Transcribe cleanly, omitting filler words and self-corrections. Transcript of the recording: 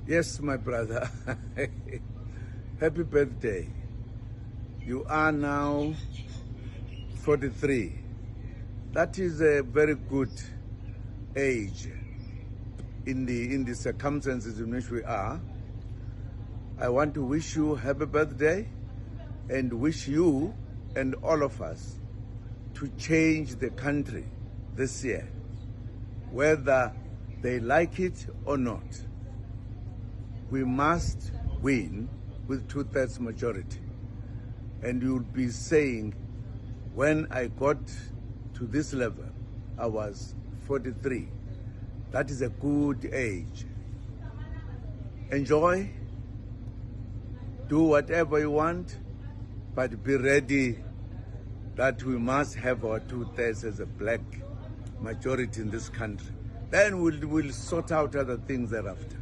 Yes, my brother. Happy birthday. You are now 43. That is a very good age in the circumstances in which we are. I want to wish you happy birthday and wish you and all of us to change the country this year, whether they like it or not. We must win with 2/3 majority. And you'll be saying, when I got to this level, I was 43. That is a good age. Enjoy, do whatever you want, but be ready that we must have our 2/3 as a black majority in this country. Then we'll sort out other things thereafter.